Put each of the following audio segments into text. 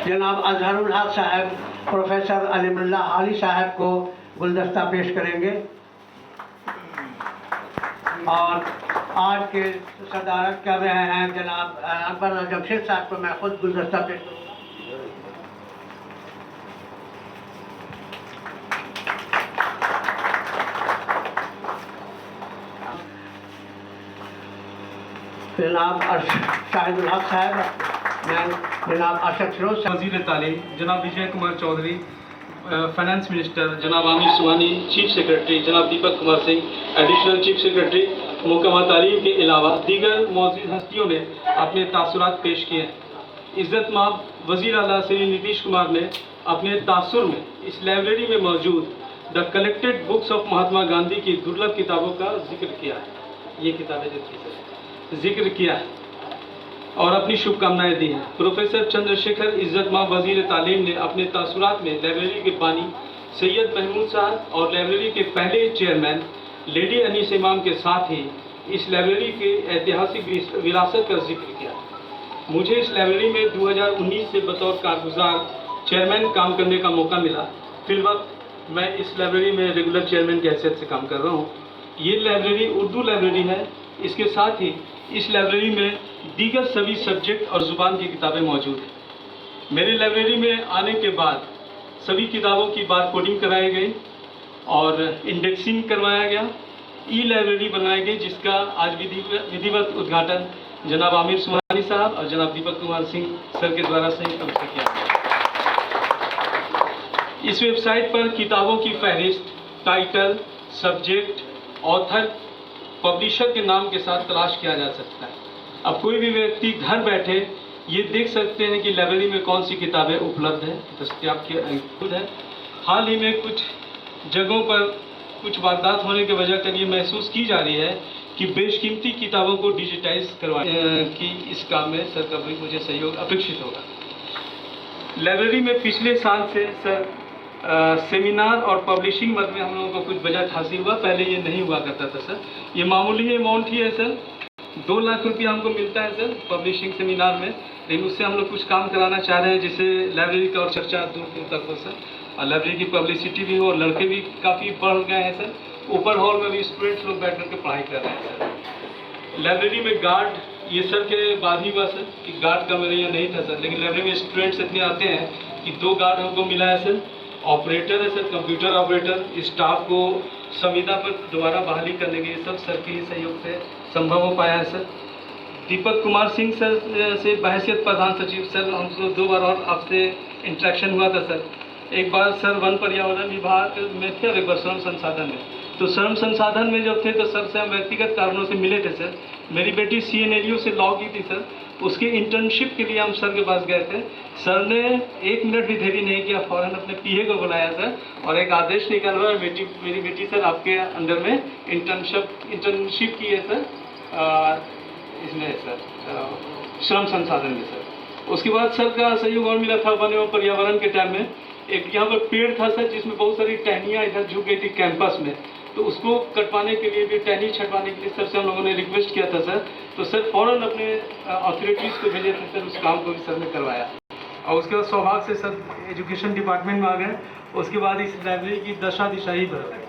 जनाब अजहरुल हक साहब प्रोफेसर अलीमुल्लाह अली साहब को गुलदस्ता पेश करेंगे और आज के सदारत कर रहे हैं जनाब अकबर जमशेद साहब को मैं खुद गुलदस्ता पेश करूँगा। जनाब शाहिदुल हक साहब, मैं जनाब अरशद फिरोज वज़ीर तालीम जनाब विजय कुमार चौधरी, फाइनेंस मिनिस्टर जनाब आमिर सुबहानी, चीफ सेक्रेटरी जनाब Deepak Kumar Singh, additional chief secretary महकमा तालीम के अलावा दीगर मौजूद हस्तियों ने अपने तासुरात पेश किए हैं। इज़्ज़त-माब वज़ीर आला श्री नीतीश कुमार ने अपने तासुर में इस लाइब्रेरी में मौजूद the collected books of Mahatma Gandhi की दुर्लभ किताबों का जिक्र किया है। ये किताबें जो जिक्र किया है और अपनी शुभकामनाएं दी हैं। प्रोफेसर चंद्रशेखर इज़्ज़त-माब वज़ीर तालीम ने अपने तासुरात में लाइब्रेरी के बानी सैयद महमूद साहब और लाइब्रेरी के पहले चेयरमैन लेडी अनीस इमाम के साथ ही इस लाइब्रेरी के ऐतिहासिक विरासत का जिक्र किया। मुझे इस लाइब्रेरी में 2019 से बतौर कारगुजार चेयरमैन काम करने का मौका मिला। फिलवक्त मैं इस लाइब्रेरी में रेगुलर चेयरमैन की हैसियत से काम कर रहा हूँ। ये लाइब्रेरी उर्दू लाइब्रेरी है। इसके साथ ही इस लाइब्रेरी में दीगर सभी सब्जेक्ट और ज़ुबान की किताबें मौजूद हैं। मेरे लाइब्रेरी में आने के बाद सभी किताबों की बार कोडिंग कराई गई और इंडेक्सिंग करवाया गया। ई लाइब्रेरी बनाई गई जिसका आज विधिवत उद्घाटन जनाब आमिर सुबहानी साहब और जनाब दीपक कुमार सिंह सर के द्वारा संयुक्त रूप से किया गया। इस वेबसाइट पर किताबों की फहरिस्त, टाइटल, सब्जेक्ट, ऑथर, पब्लिशर के नाम के साथ तलाश किया जा सकता है। अब कोई भी व्यक्ति घर बैठे ये देख सकते हैं कि लाइब्रेरी में कौन सी किताबें उपलब्ध हैं, दस्तयाब है। हाल ही में कुछ जगहों पर कुछ वारदात होने की वजह कर ये महसूस की जा रही है कि बेशकीमती किताबों को डिजिटाइज करवाने की इस काम में सर का भी मुझे सहयोग अपेक्षित होगा। लाइब्रेरी में पिछले साल से सर सेमिनार और पब्लिशिंग मद में हम लोगों को कुछ बजट हासिल हुआ। पहले ये नहीं हुआ करता था सर। ये मामूली अमाउंट ही है सर। 2 लाख रुपया हमको मिलता है सर पब्लिशिंग सेमिनार में, लेकिन उससे हम लोग कुछ काम कराना चाह रहे हैं जिससे लाइब्रेरी का और चर्चा दूर दूर तक हो सर और लाइब्रेरी की पब्लिसिटी भी हो और लड़के भी काफ़ी बढ़ गए हैं सर। ऊपर हॉल में भी स्टूडेंट्स लोग बैठ करके पढ़ाई कर रहे हैं सर। लाइब्रेरी में गार्ड ये सर के बाद ही हुआ सर कि गार्ड का मेरे यहाँ नहीं था सर, लेकिन लाइब्रेरी में स्टूडेंट्स इतने आते हैं कि 2 गार्ड हमको मिला है सर। ऑपरेटर है सर, कंप्यूटर ऑपरेटर। स्टाफ को संविदा पर दोबारा बहाली करने के सब सर के ही सहयोग से संभव हो पाया है सर। दीपक कुमार सिंह सर से बहैसियत प्रधान सचिव सर हमको 2 बार और आपसे इंटरेक्शन हुआ था सर। एक बार सर वन पर्यावरण विभाग में थे और एक बार श्रम संसाधन में। तो श्रम संसाधन में जब थे तो सर से हम व्यक्तिगत कारणों से मिले थे सर। मेरी बेटी CNLU से लॉ की थी सर, उसकी इंटर्नशिप के लिए हम सर के पास गए थे। सर ने 1 मिनट भी देरी नहीं किया, फ़ौरन अपने PA को बुलाया सर और एक आदेश निकालवा मेरी बेटी सर आपके अंडर में इंटर्नशिप की है सर इसमें सर श्रम संसाधन में सर। उसके बाद सर का सहयोग और मिला था वन एवं पर्यावरण के टाइम में। एक यहाँ पर पेड़ था सर जिसमें बहुत सारी टहनियाँ इधर झुक गई थी कैंपस में, तो उसको कटवाने के लिए भी टहनी छटवाने के लिए सर से हम लोगों ने रिक्वेस्ट किया था सर। तो सर फ़ौरन अपने अथॉरिटीज़ को भेजे थे सर, उस काम को भी सर ने करवाया। और उसके बाद सौभाग्य से सर एजुकेशन डिपार्टमेंट में आ गए। उसके बाद इस लाइब्रेरी की दशा दिशा ही बदल गई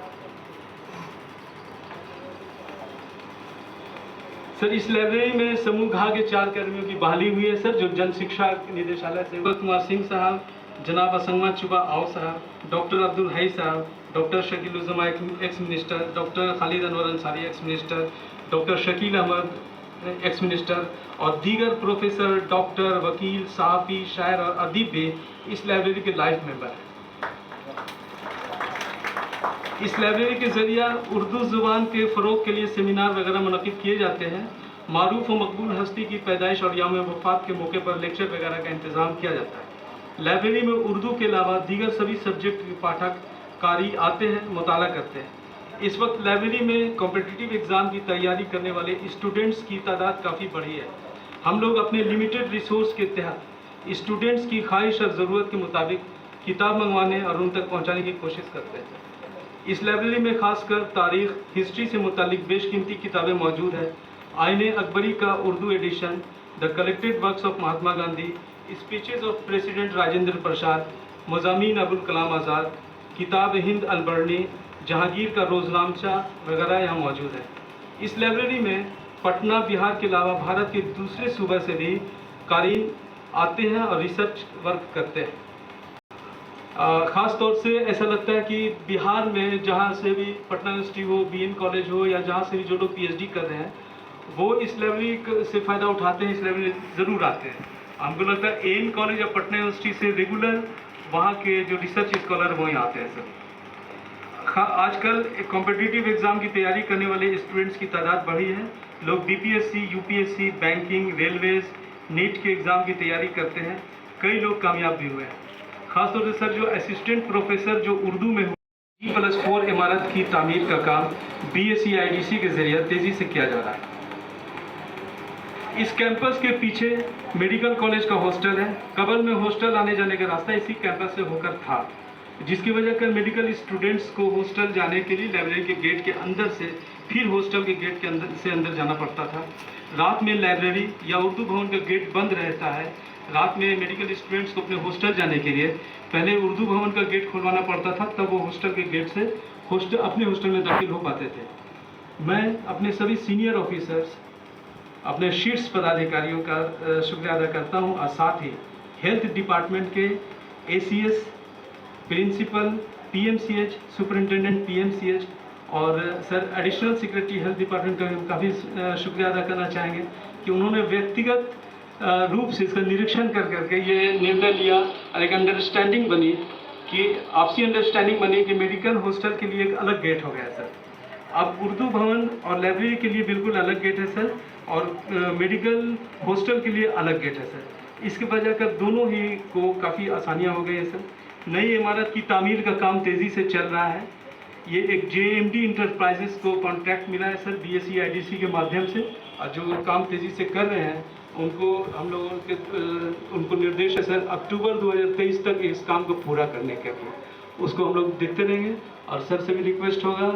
सर। इस लाइब्रेरी में समूह घा के 4 कर्मियों की बहाली हुई है सर, जो जन शिक्षा निदेशालय से दीपक कुमार सिंह साहब, जनाब असंगमा चुबा आओ साहब, डॉक्टर अब्दुल हई साहब, doctor Shakeeluzzaman ex minister, doctor Khalid Anwar Ansari ex minister, doctor Shakeel Ahmad ex minister और दीगर प्रोफेसर, डॉक्टर, वकील, सहाफ़ी, शायर और अदीब भी इस लाइब्रेरी के लाइफ मेंबर हैं। इस लाइब्रेरी के ज़रिए उर्दू ज़ुबान के फ़रोग़ के लिए सेमिनार वगैरह मुनक़िद किए जाते हैं। मारूफ़ व मकबूल हस्ती की पैदाइश और यौम वफ़ात के मौके पर लेक्चर वगैरह का इंतज़ाम किया जाता है। लाइब्रेरी में उर्दू के अलावा दीगर सभी सब्जेक्ट के पाठक कारी आते हैं, मुताला करते हैं। इस वक्त लाइब्रेरी में कॉम्पिटिटिव एग्ज़ाम की तैयारी करने वाले स्टूडेंट्स की तादाद काफ़ी बढ़ी है। हम लोग अपने लिमिटेड रिसोर्स के तहत स्टूडेंट्स की ख्वाहिश और ज़रूरत के मुताबिक किताब मंगवाने और उन तक पहुँचाने की कोशिश करते हैं। इस लाइब्रेरी में खासकर तारीख़, हिस्ट्री से मुतालिक बेशकीमती किताबें मौजूद है। आईने अकबरी का Urdu edition, the collected works of Mahatma Gandhi, speeches of president Rajendra Prasad, मज़ामीन अबुल कलाम आज़ाद, किताब हिंद अलबर्नी, जहांगीर का रोज़नामचा वगैरह यहाँ मौजूद है। इस लाइब्रेरी में पटना, बिहार के अलावा भारत के दूसरे सूबे से भी कारीन आते हैं और रिसर्च वर्क करते हैं। ख़ास तौर से ऐसा लगता है कि बिहार में जहाँ से भी पटना यूनिवर्सिटी हो, बीएन कॉलेज हो, या जहाँ से भी जो लोग पीएचडी कर रहे हैं वो इस लाइब्रेरी से फ़ायदा उठाते हैं, इस लाइब्रेरी ज़रूर आते हैं। हमको लगता है एन कॉलेज या पटना यूनिवर्सिटी से रेगुलर वहाँ के जो रिसर्च स्कॉलर वहीं आते हैं सर। आजकल कॉम्पिटिटिव एग्ज़ाम की तैयारी करने वाले स्टूडेंट्स की तादाद बढ़ी है। लोग BPSC, UPSC, banking, railways, NEET के एग्ज़ाम की तैयारी करते हैं। कई लोग कामयाब भी हुए हैं। खासतौर से सर जो असिस्टेंट प्रोफेसर जो उर्दू में G+4 इमारत की तामीर का काम BSc-IDC के जरिए तेज़ी से किया जा रहा है। इस कैंपस के पीछे मेडिकल कॉलेज का हॉस्टल है। कबल में हॉस्टल आने जाने का रास्ता इसी कैंपस से होकर था, जिसकी वजह कर मेडिकल स्टूडेंट्स को हॉस्टल जाने के लिए लाइब्रेरी के गेट के अंदर से फिर हॉस्टल के गेट के अंदर जाना पड़ता था। रात में लाइब्रेरी या उर्दू भवन का गेट बंद रहता है। रात में मेडिकल स्टूडेंट्स को अपने हॉस्टल जाने के लिए पहले उर्दू भवन का गेट खुलवाना पड़ता था, तब वो हॉस्टल के गेट से अपने हॉस्टल में दाखिल हो पाते थे। मैं अपने सभी सीनियर ऑफिसर्स, अपने शीर्ष पदाधिकारियों का शुक्रिया अदा करता हूं, और साथ ही हेल्थ डिपार्टमेंट के ACS, principal, PMCH, superintendent PMCH और sir additional secretary health department का भी शुक्रिया अदा करना चाहेंगे कि उन्होंने व्यक्तिगत रूप से इसका निरीक्षण करके ये निर्णय लिया और एक अंडरस्टैंडिंग बनी कि आपसी अंडरस्टैंडिंग बनी कि मेडिकल हॉस्टल के लिए एक अलग गेट हो गया सर। अब उर्दू भवन और लाइब्रेरी के लिए बिल्कुल अलग गेट है सर, और मेडिकल हॉस्टल के लिए अलग गेट है सर। इसके वजह कर दोनों ही को काफ़ी आसानियाँ हो गई है सर। नई इमारत की तामीर का काम तेज़ी से चल रहा है। ये एक JMD इंटरप्राइजेस को कॉन्ट्रैक्ट मिला है सर BSc-IDC के माध्यम से, और जो काम तेज़ी से कर रहे हैं उनको हम लोगों के उनको निर्देश है सर अक्टूबर 2023 तक इस काम को पूरा करने के लिए। उसको हम लोग देखते रहेंगे। और सर से भी रिक्वेस्ट होगा,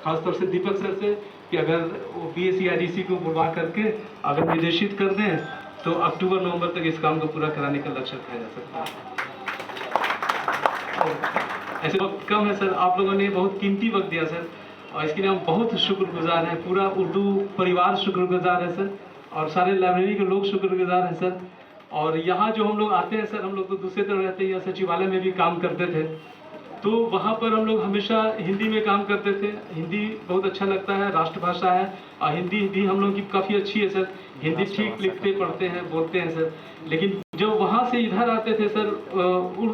खासतौर से दीपक सर से, कि अगर वो BSc-IDC को बुलवा करके अगर निर्देशित कर दें तो अक्टूबर-नवंबर तक इस काम को पूरा कराने का लक्ष्य रखा जा सकता है। ऐसे वक्त कम है सर, आप लोगों ने बहुत कीमती वक्त दिया सर, और इसके लिए हम बहुत शुक्रगुजार हैं। पूरा उर्दू परिवार शुक्रगुजार है सर, और सारे लाइब्रेरी के लोग शुक्रगुजार हैं सर। और यहाँ जो हम लोग आते हैं सर, हम लोग तो दूसरे तरफ रहते हैं, सचिवालय में भी काम करते थे, तो वहाँ पर हम लोग हमेशा हिंदी में काम करते थे। हिंदी बहुत अच्छा लगता है, राष्ट्रभाषा है, और हिंदी भी हम लोग की काफ़ी अच्छी है सर। हिंदी ठीक लिखते, पढ़ते हैं, बोलते हैं सर। लेकिन जब वहाँ से इधर आते थे सर,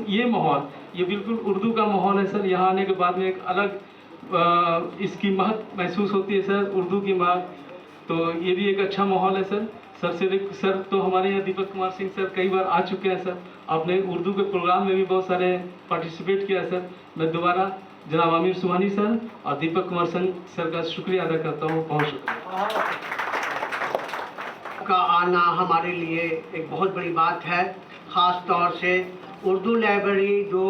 ये माहौल, ये बिल्कुल उर्दू का माहौल है सर। यहाँ आने के बाद में एक अलग इसकी महत्व महसूस होती है सर, उर्दू की महत्व। तो ये भी एक अच्छा माहौल है सर। सर तो हमारे यहाँ दीपक कुमार सिंह सर कई बार आ चुके हैं सर, आपने उर्दू के प्रोग्राम में भी बहुत सारे पार्टिसिपेट किया है सर। मैं दोबारा जनाब आमिर सुबहानी सर और दीपक कुमार सिंह सर का शुक्रिया अदा करता हूँ। बहुत शुक्रिया। का आना हमारे लिए एक बहुत बड़ी बात है, ख़ास तौर से उर्दू लाइब्रेरी जो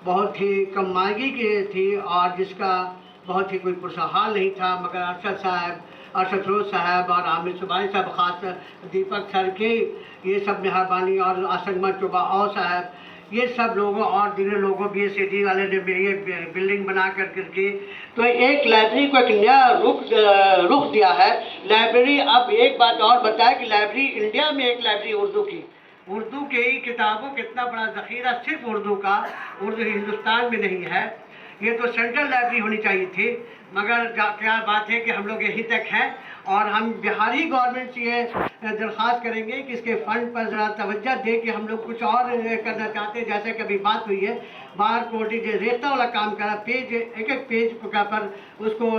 बहुत ही कम मांगी की थी और जिसका बहुत ही कोई पुरसहाल नहीं था, मगर अरशद साहब, अरशद रोज़ साहब और आमिर सुबहानी साहब, ख़ास दीपक सर के ये सब मेहरबानी, और असंगमत चुबाओ साहब, ये सब लोगों और जिन लोगों BSc वाले ने ये बिल्डिंग बना करके तो एक लाइब्रेरी को एक नया रुख दिया है। लाइब्रेरी अब एक बात और बताए कि लाइब्रेरी इंडिया में एक लाइब्रेरी उर्दू की किताबों का इतना बड़ा ज़ख़ीरा सिर्फ उर्दू का, उर्दू हिंदुस्तान में नहीं है। ये तो सेंट्रल लाइब्रेरी होनी चाहिए थी, मगर क्या बात है कि हम लोग यहीं तक हैं। और हम बिहारी गवर्नमेंट से ये दरख्वास्त करेंगे कि इसके फ़ंड पर ज़रा तवज्जो दे कि हम लोग कुछ और करना चाहते हैं। जैसे कभी बात हुई है बार कोडिंग रेता वाला काम करा, पेज एक पेज पर उसको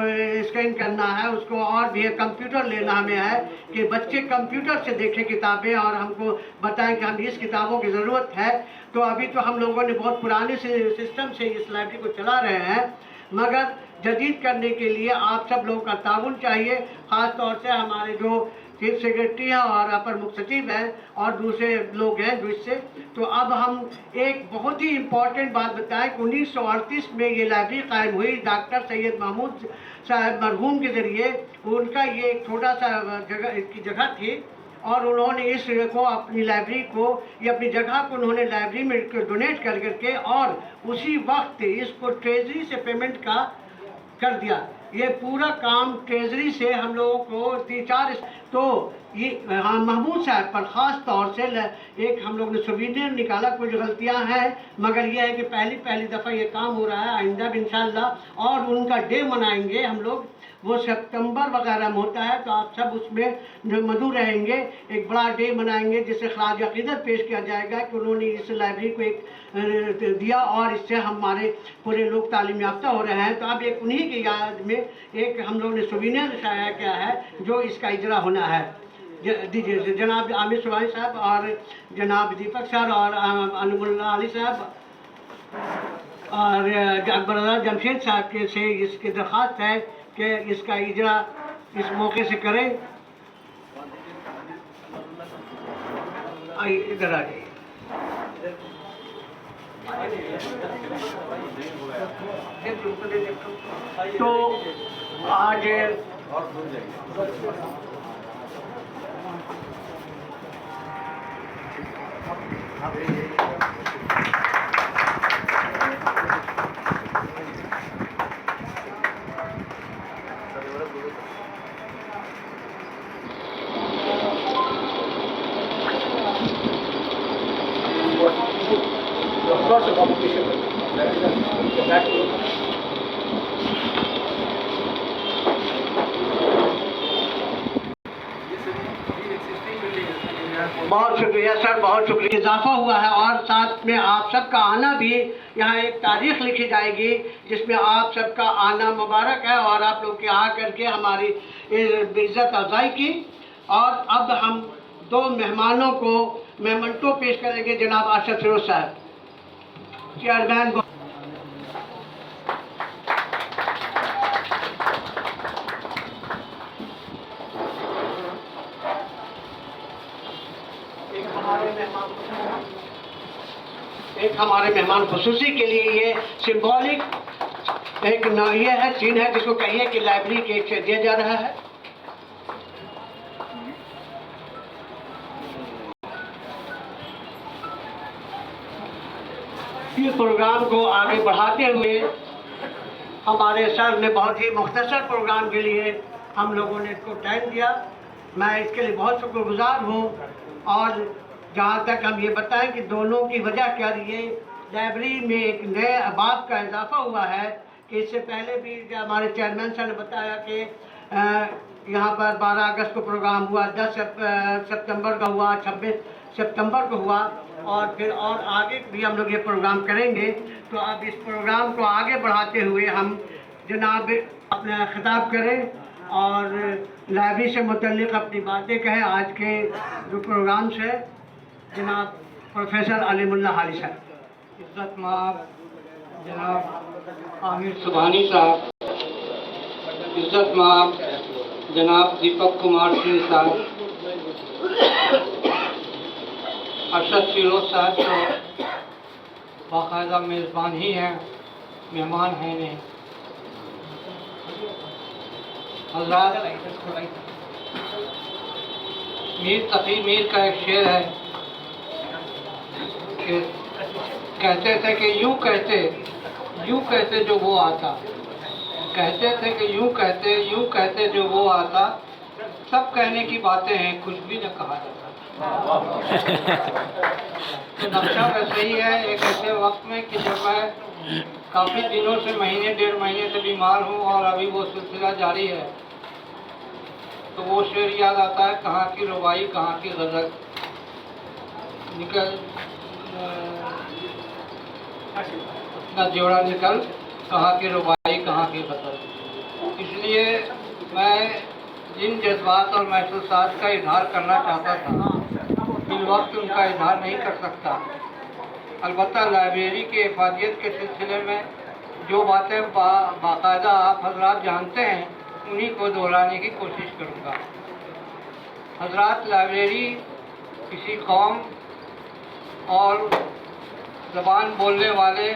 स्कैन करना है, उसको और भी कंप्यूटर लेना हमें है कि बच्चे कंप्यूटर से देखें किताबें और हमको बताएं कि हम इस किताबों की ज़रूरत है। तो अभी तो हम लोगों ने बहुत पुराने सिस्टम से इस लाइब्रेरी को चला रहे हैं, मगर जदीद करने के लिए आप सब लोगों का ताउन चाहिए। ख़ास तौर से हमारे जो चीफ सेक्रेटरी हैं और अपर मुख्य सचिव हैं और दूसरे लोग हैं जो इससे। तो अब हम एक बहुत ही इम्पॉर्टेंट बात बताएं कि 1938 में ये लाइब्रेरी कायम हुई डॉक्टर सैयद महमूद साहब मरहूम के ज़रिए। उनका ये एक छोटा सा जगह थी और उन्होंने इस को अपनी लाइब्रेरी को या अपनी जगह को उन्होंने लाइब्रेरी में डोनेट कर करके और उसी वक्त इसको ट्रेजरी से पेमेंट का कर दिया। ये पूरा काम ट्रेजरी से हम लोगों को 3-4 तो ये महमूद साहब पर ख़ास तौर से एक हम लोग ने सुविनियर निकाला। कुछ गलतियां हैं मगर यह है कि पहली दफ़ा ये काम हो रहा है। आइंदा भी इंशाअल्लाह और उनका डे मनाएंगे हम लोग, वो सितंबर वगैरह में होता है, तो आप सब उसमें जो मधु रहेंगे। एक बड़ा डे मनाएंगे जिससे खराज अक़ीदत पेश किया जाएगा कि उन्होंने इस लाइब्रेरी को एक दिया और इससे हमारे पूरे लोग तालीम याफ्ता हो रहे हैं। तो अब एक उन्हीं की याद में एक हम लोग ने सुविनियर शाया किया है जो इसका इजरा होना है। दीजिए जनाब आमिर सुबानी साहब और जनाब दीपक सर और अनुमुल्ला अली साहब और अकबर जमशेद साहब के से इसकी दरख्वास्त है कि इसका इजरा इस मौके से करें। आइए इधर आ जाइए। तो आज बहुत शुक्रिया सर, बहुत शुक्रिया। इजाफा हुआ है और साथ में आप सबका आना भी, यहाँ एक तारीख लिखी जाएगी जिसमें आप सबका आना मुबारक है और आप लोग के आ करके हमारी इज्जत अफजाई की। और अब हम 2 मेहमानों को मेमंटो पेश करेंगे। जनाब अरशद फिरोज साहब चेयरमैन। एक हमारे मेहमान खुसूसी के लिए ये सिंबॉलिक एक ये है चिन्ह है जिसको कहिए कि लाइब्रेरी के से दिया जा रहा है। ये प्रोग्राम को आगे बढ़ाते हुए हमारे सर ने बहुत ही मुख्तसर प्रोग्राम के लिए हम लोगों ने इसको टाइम दिया। मैं इसके लिए बहुत शुक्रगुजार हूँ। और जहाँ तक हम ये बताएं कि दोनों की वजह क्या रही है, लाइब्रेरी में एक नए अहबाब का इजाफा हुआ है कि इससे पहले भी हमारे चेयरमैन साहब ने बताया कि यहाँ पर 12 अगस्त को प्रोग्राम हुआ, 10 सितंबर का हुआ, 26 सितंबर को हुआ और फिर और आगे भी हम लोग ये प्रोग्राम करेंगे। तो अब इस प्रोग्राम को आगे बढ़ाते हुए हम जनाब अपना खिताब करें और लाइब्रेरी से मुतल्लिक़ अपनी बातें कहें। आज के जो प्रोग्राम्स है जनाब प्रोफेसर अलीमुल्ला हाली साहब, इज़्ज़त माब जनाब आमिर सुबानी साहब, इज़्ज़त माब जनाब दीपक कुमार सिंह साहब, अरशद फिरोज साहब तो बाकायदा मेज़बान ही हैं, मेहमान हैं नहीं। हज़रात, मीर तकी मीर का एक शेर है कि कहते थे कि यूँ कहते जो वो आता, कहते थे कि यूँ कहते जो वो आता, सब कहने की बातें हैं कुछ भी न कहा जाता। तो नक्शा वैसे ही है। एक ऐसे वक्त में कि जब मैं काफ़ी दिनों से महीने 1.5 महीने से बीमार हूँ और अभी वो सिलसिला जारी है, तो वो शेर याद आता है, कहाँ की रुबाई कहाँ की गज़ल, निकल न जोड़ा निकल, कहाँ की रुबाई कहाँ की गज़ल। इसलिए मैं जिन जज्बात और महसूसात का इजहार करना चाहता था इस वक्त उनका इजहार नहीं कर सकता। अलबत्ता लाइब्रेरी की हिफाजत के सिलसिले में जो बातें बाकायदा आप हजरात जानते हैं उन्हीं को दोहराने की कोशिश करूँगा। हजरात, लाइब्रेरी किसी कौम और ज़बान बोलने वाले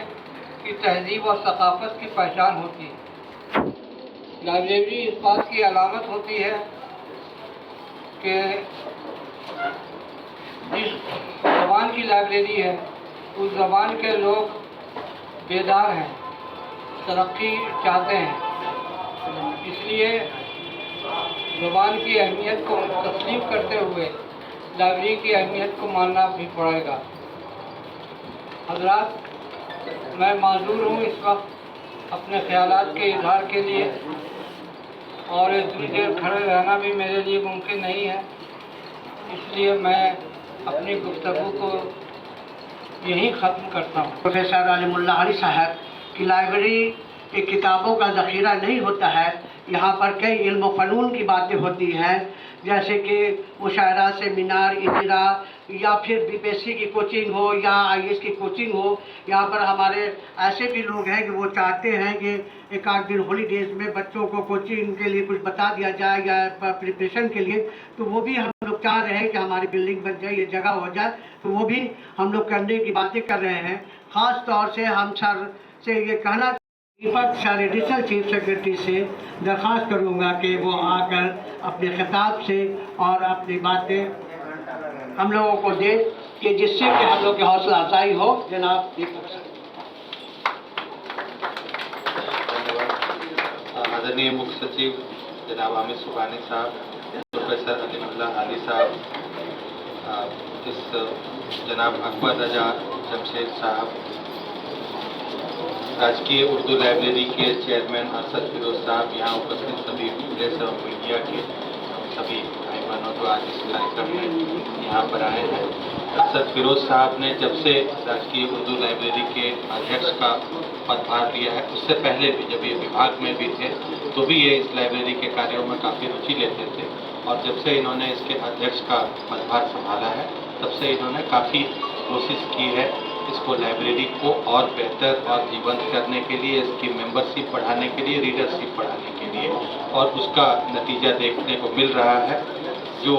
की तहजीब और सकाफ़त की पहचान होती है। लाइब्रेरी इस बात की अलामत होती है कि जिस ज़बान की लाइब्रेरी है उस ज़बान के लोग बेदार हैं, तरक्की चाहते हैं। इसलिए ज़बान की अहमियत को तस्लीम करते हुए लाइब्रेरी की अहमियत को मानना भी पड़ेगा। हज़रात, मैं माज़ूर हूँ इस वक्त अपने ख़यालात के इज़हार के लिए, और इतनी देर खड़े रहना भी मेरे लिए मुमकिन नहीं है। इसलिए मैं अपनी गुफ्तगू को यहीं ख़त्म करता हूँ। प्रोफेसर अलीमुल्लाह अली साहब की लाइब्रेरी एक किताबों का ज़ख़ीरा नहीं होता है। यहाँ पर कई इल्म व फ़नून की बातें होती हैं, जैसे कि मुशायरा, सेमिनार, इजरा, या फिर बीपीएससी की कोचिंग हो या आईएएस की कोचिंग हो। यहाँ पर हमारे ऐसे भी लोग हैं कि वो चाहते हैं कि एक आध दिन हॉलीडेज़ में बच्चों को कोचिंग के लिए कुछ बता दिया जाए या प्रिपरेशन के लिए, तो वो भी हम लोग चाह रहे हैं कि हमारी बिल्डिंग बन जाए, ये जगह हो जाए, तो वो भी हम लोग करने की बातें कर रहे हैं। ख़ास तौर से हम सर से ये कहना सर एडिशनल चीफ सेक्रेटरी से दरख्वास्त करूँगा कि वो आकर अपने खिताब से और अपनी बातें हम लोगों को दे, कि जिससे कि हम लोग की हौसला अफजाई हो। जनाब आदरणीय मुख्य सचिव जनाब आमिर सुबहानी साहब, प्रोफेसर अलीमुल्लाह अली साहब, इस जनाब अकबर रजा जमशेद साहब, राजकीय उर्दू लाइब्रेरी के चेयरमैन अरशद फिरोज साहब, यहाँ उपस्थित सभी प्रेस और मीडिया के सभी भाई-बहनों जो आज इस कार्यक्रम में यहाँ पर आए हैं। अरशद फिरोज साहब ने जब से राजकीय उर्दू लाइब्रेरी के अध्यक्ष का पदभार लिया है, उससे पहले भी जब ये विभाग में भी थे तो भी ये इस लाइब्रेरी के कार्यों में काफ़ी रुचि लेते थे, और जब से इन्होंने इसके अध्यक्ष का पदभार संभाला है तब से इन्होंने काफ़ी कोशिश की है इसको, लाइब्रेरी को और बेहतर और जीवंत करने के लिए, इसकी मेंबरशिप बढ़ाने के लिए, रीडरशिप बढ़ाने के लिए, और उसका नतीजा देखने को मिल रहा है। जो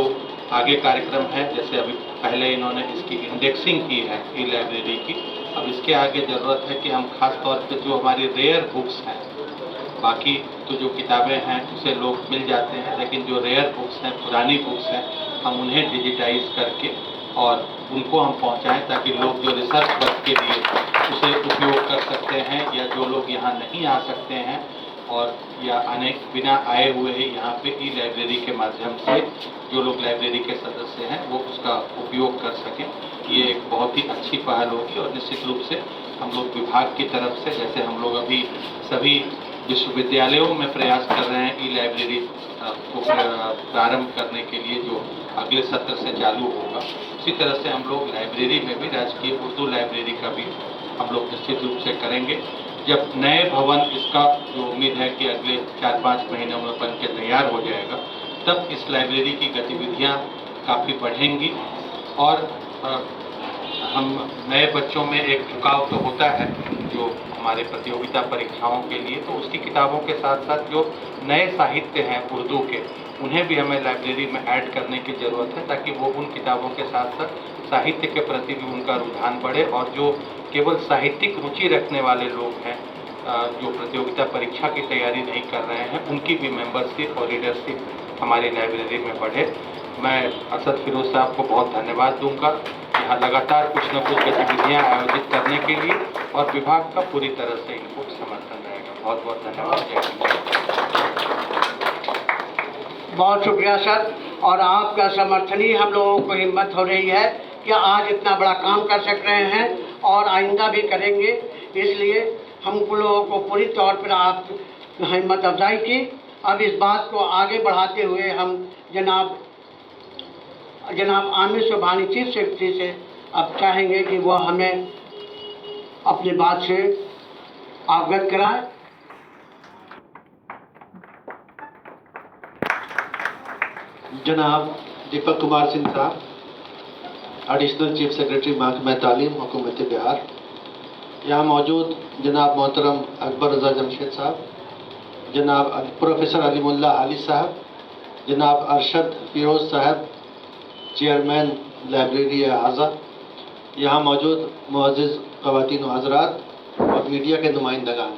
आगे कार्यक्रम है, जैसे अभी पहले इन्होंने इसकी इंडेक्सिंग की है ई लाइब्रेरी की, अब इसके आगे ज़रूरत है कि हम खास तौर पे जो हमारी रेयर बुक्स हैं, बाकी तो जो किताबें हैं उसे लोग मिल जाते हैं, लेकिन जो रेयर बुक्स हैं, पुरानी बुक्स हैं, हम उन्हें डिजिटाइज करके और उनको हम पहुंचाएं, ताकि लोग जो रिसर्च वर्क के लिए उसे उपयोग कर सकते हैं, या जो लोग यहाँ नहीं आ सकते हैं और या बिना आए हुए ही यहाँ पे ई लाइब्रेरी के माध्यम से जो लोग लाइब्रेरी के सदस्य हैं वो उसका उपयोग कर सकें। ये एक बहुत ही अच्छी पहल होगी, और निश्चित रूप से हम लोग विभाग की तरफ से, जैसे हम लोग अभी सभी विश्वविद्यालयों में प्रयास कर रहे हैं ई लाइब्रेरी को प्रारंभ करने के लिए, जो अगले सत्र से चालू होगा, उसी तरह से हम लोग लाइब्रेरी में भी राजकीय उर्दू लाइब्रेरी का भी हम लोग निश्चित रूप से करेंगे। जब नए भवन इसका जो उम्मीद है कि अगले 4-5 महीनों में बन के तैयार हो जाएगा, तब इस लाइब्रेरी की गतिविधियाँ काफ़ी बढ़ेंगी, और हम नए बच्चों में एक झुकाव तो होता है जो हमारे प्रतियोगिता परीक्षाओं के लिए, तो उसकी किताबों के साथ साथ जो नए साहित्य हैं उर्दू के, उन्हें भी हमें लाइब्रेरी में ऐड करने की ज़रूरत है, ताकि वो उन किताबों के साथ साथ साहित्य के प्रति भी उनका रुझान बढ़े, और जो केवल साहित्यिक रुचि रखने वाले लोग हैं, जो प्रतियोगिता परीक्षा की तैयारी नहीं कर रहे हैं, उनकी भी मेंबरशिप और लीडरशिप हमारी लाइब्रेरी में बढ़े। मैं अरशद फिरोज साहब को बहुत धन्यवाद दूंगा, यहाँ लगातार कुछ न कुछ गतिविधियाँ आयोजित करने के लिए, और विभाग का पूरी तरह से इनको समर्थन रहेगा। बहुत बहुत धन्यवाद। जय हिंद। बहुत शुक्रिया सर, और आपका समर्थन ही हम लोगों को हिम्मत हो रही है कि आज इतना बड़ा काम कर सक रहे हैं, और आइंदा भी करेंगे। इसलिए हम लोगों को पूरी तौर पर आप हिम्मत अफजाई की। अब इस बात को आगे बढ़ाते हुए हम जनाब आमिर सुबहानी चीफ सेक्रेटरी से अब चाहेंगे कि वह हमें अपनी बात से अवगत कराए। जनाब दीपक कुमार सिंह साहब, एडिशनल चीफ सेक्रेटरी महकमा तालीम हुकूमत बिहार, यहाँ मौजूद जनाब मोहतरम अकबर रजा जमशेद साहब, जनाब प्रोफेसर अलीमुल्लाह अली साहब, जनाब अरशद फिरोज साहब, चेयरमैन लाइब्रेरी आज़ा, यहाँ मौजूद मुअज़्ज़िज़ ख़वातीन व हज़रात और मीडिया के नुमाइंदगान,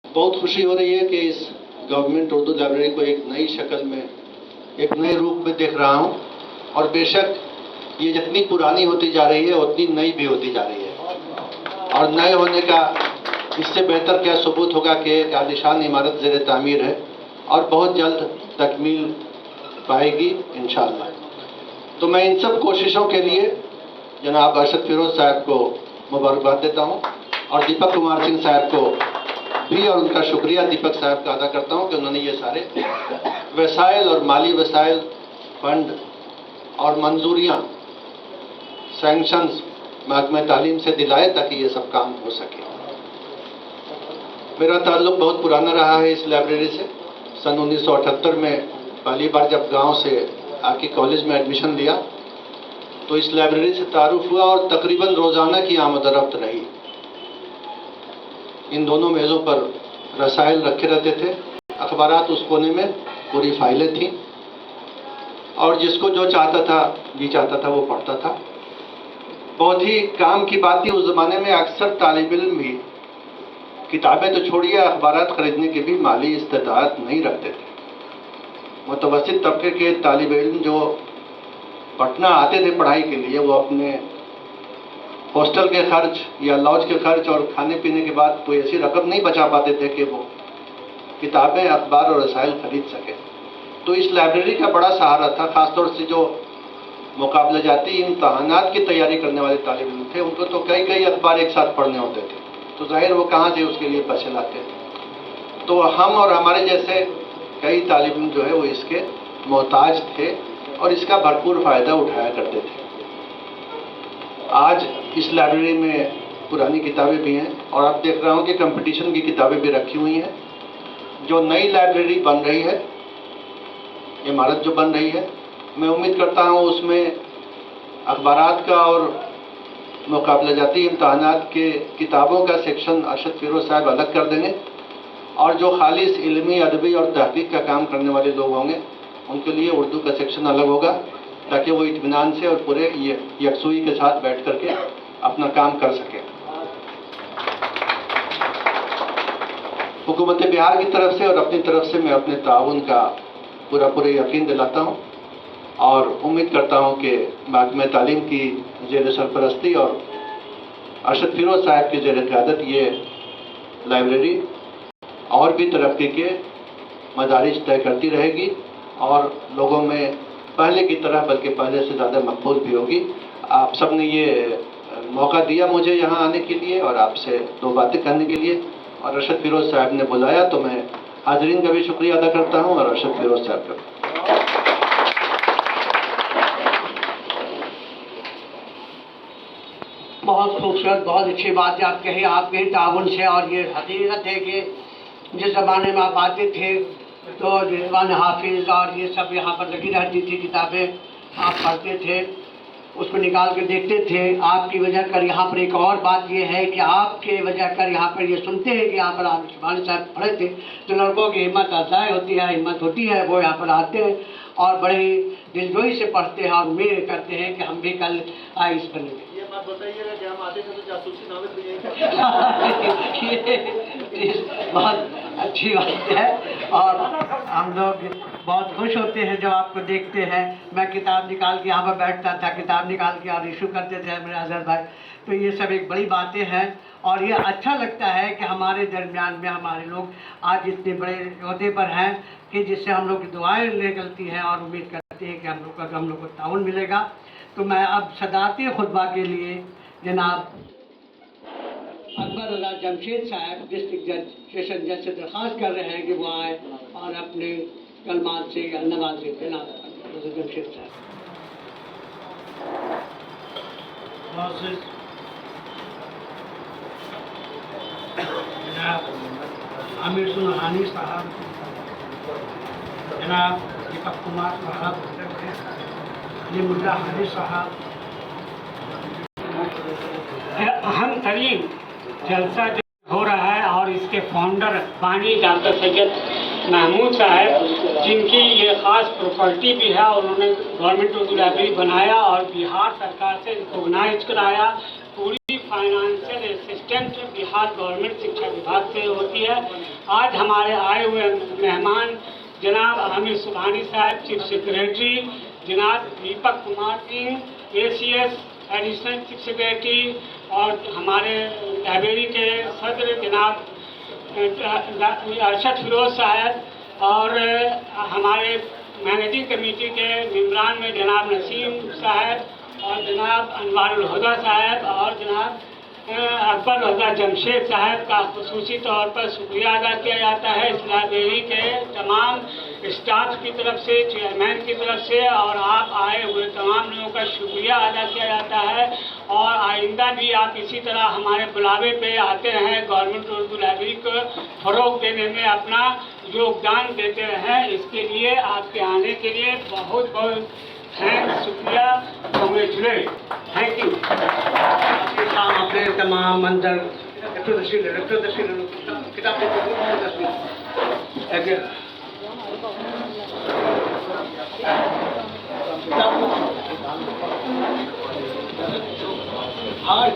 बहुत खुशी हो रही है कि इस गवर्नमेंट उर्दू लाइब्रेरी को एक नई शक्ल में, एक नए रूप में देख रहा हूँ। और बेशक ये जितनी पुरानी होती जा रही है उतनी नई भी होती जा रही है, और नए होने का इससे बेहतर क्या सबूत होगा कि एक आलीशान इमारत ज़ेर तामीर है और बहुत जल्द तकमील पाएगी इंशाअल्लाह। तो मैं इन सब कोशिशों के लिए जनाब अरशद फिरोज़ साहब को मुबारकबाद देता हूँ और दीपक कुमार सिंह साहब को भी, और उनका शुक्रिया दीपक साहब का अदा करता हूँ कि उन्होंने ये सारे वसाइल और माली वसाइल, फंड और मंजूरियाँ, सैंक्शंस महकमे तालीम से दिलाए ताकि ये सब काम हो सके। मेरा ताल्लुक़ बहुत पुराना रहा है इस लाइब्रेरी से। सन 1978 में पहली बार जब गांव से आके कॉलेज में एडमिशन लिया तो इस लाइब्रेरी से तारुफ हुआ और तकरीबन रोज़ाना की आमद-ओ-रफ्त रही। इन दोनों मेज़ों पर रसाइल रखे रहते थे, अखबारात उस कोने में पूरी फाइलें थीं, और जिसको जो चाहता था जी चाहता था वो पढ़ता था। बहुत ही काम की बात थी, उस ज़माने में अक्सर तालिब इल्म भी किताबें तो छोड़िए अखबारात ख़रीदने की भी माली इस्तिताअत नहीं रखते थे। मुतवस्सित तबके के तालिब इल्म जो पटना आते थे पढ़ाई के लिए, वो अपने हॉस्टल के खर्च या लॉज के खर्च और खाने पीने के बाद कोई ऐसी रकम नहीं बचा पाते थे कि वो किताबें, अखबार और रसाइल खरीद सके। तो इस लाइब्रेरी का बड़ा सहारा था, ख़ासतौर से जो मुकाबला जाती इम्तहानात की तैयारी करने वाले तालिब इल्म थे, उनको तो कई कई अखबार एक साथ पढ़ने होते थे, तो जाहिर वो कहाँ से उसके लिए पैसे लाते थे। तो हम और हमारे जैसे कई तालिब इल्म जो है वो इसके मोहताज थे और इसका भरपूर फ़ायदा उठाया करते थे। आज इस लाइब्रेरी में पुरानी किताबें भी हैं और आप देख रहा हूँ कि कंपटीशन की किताबें भी रखी हुई हैं। जो नई लाइब्रेरी बन रही है, इमारत जो बन रही है, मैं उम्मीद करता हूँ उसमें अखबारात का और मुकाबला जाती इम्तहानात के किताबों का सेक्शन अरशद फिरोज़ साहब अलग कर देंगे, और जो खालिस इल्मी, अदबी और तहकीक का काम करने वाले लोग होंगे उनके लिए उर्दू का सेक्शन अलग होगा, ताकि वो इत्मीनान से और पूरे यकसुई के साथ बैठ करके अपना काम कर सकें। हुकूमत बिहार की तरफ से और अपनी तरफ से मैं अपने ताउन का पूरा यकीन दिलाता हूँ और उम्मीद करता हूँ कि महकमे तालीम की ज़ेर सरपरस्ती और अरशद फिरोज़ साहब की ज़ेर क़यादत ये लाइब्रेरी और भी तरक्की के मदारिज तय करती रहेगी और लोगों में पहले की तरह बल्कि पहले से ज़्यादा मकबूल भी होगी। आप सब ने ये मौका दिया मुझे यहाँ आने के लिए और आपसे दो बातें करने के लिए, और अरशद फिरोज़ साहब ने बुलाया तो मैं हाज़रीन का भी शुक्रिया अदा करता हूँ और अरशद फिरोज़ साहब का। बहुत खूबसूरत, बहुत अच्छी बात है आप कही, आपके ही ताउन से। और ये हकीकत है कि जिस ज़माने में आप आते थे तो रिजवान हाफिज़ और ये सब यहाँ पर लगी रहती थी किताबें, आप पढ़ते थे, उसको निकाल के देखते थे। आपकी वजह कर यहाँ पर एक और बात ये है कि आपके वजह कर यहाँ पर ये सुनते हैं कि यहाँ पर आप सुभानी साहब पढ़े थे, तो लड़कों की हिम्मत अफजाई होती है, हिम्मत होती है, वो यहाँ पर आते हैं और बड़े ही दिलजोई से पढ़ते हैं और उम्मीद करते हैं कि हम भी कल आइस बनेंगे। ये बात बताइएगा कि हम आते थे तो जासूसी नामित भी ये बहुत अच्छी बात है और हम लोग बहुत खुश होते हैं जब आपको देखते हैं। मैं किताब निकाल के यहाँ पर बैठता था, किताब निकाल के और इशू करते थे मेरे अजहर भाई, तो ये सब एक बड़ी बातें हैं और ये अच्छा लगता है कि हमारे दरमियान में हमारे लोग आज इतने बड़े ओहदे पर हैं कि जिससे हम लोग की दुआएं निकलती हैं और उम्मीद करते हैं कि हम लोग को ताउन मिलेगा। तो मैं अब सदारती खुतबा के लिए जनाब अकबर रज़ा जमशेद साहब डिस्ट्रिक्ट जज सेशन जज से दरख्वास्त कर रहे हैं कि वो आए और अपने कलमात से नवाज़े जनाब जमशेद साहब। जनाब आमिर सुनहानी साहब, जनाब दीपक कुमार साहब, मुल्ला हारिस साहब, अहम तरीन जलसा जो हो रहा है और इसके फाउंडर बानी डॉक्टर सैयद महमूद साहब, जिनकी ये ख़ास प्रॉपर्टी भी है और उन्होंने गवर्नमेंट उर्दू लाइब्रेरी बनाया और बिहार सरकार से रिकॉग्नाइज कराया। पूरी फाइनेंशियल असिस्टेंट बिहार गवर्नमेंट शिक्षा विभाग से होती है। आज हमारे आए हुए मेहमान जनाब आमिर सुभानी साहब, चीफ सेक्रेटरी, जनाब Deepak Kumar Singh ACS additional chief secretary और हमारे लाइब्रेरी के सदर जनाब अरशद फिरोज साहब और हमारे मैनेजिंग कमेटी के मेम्बरान में जनाब नसीम साहब और जनाब अनवारुल हुदा साहब और जनाब अकबर रजा जमशेद साहब का खुसूसी तौर पर शुक्रिया अदा किया जाता है इस लाइब्रेरी के तमाम स्टाफ की तरफ से, चेयरमैन की तरफ से, और आप आए हुए तमाम लोगों का शुक्रिया अदा किया जाता है। और आइंदा भी आप इसी तरह हमारे बुलावे पे आते रहें, गवर्नमेंट उर्दू लाइब्रेरी को फ़रोग देने में अपना योगदान देते रहें। इसके लिए आपके आने के लिए बहुत बहुत थैंक्स, शुक्रिया, कॉन्ग्रेचुलेट, थैंक यू। आपके काम अपने तमाम अंदर किताब और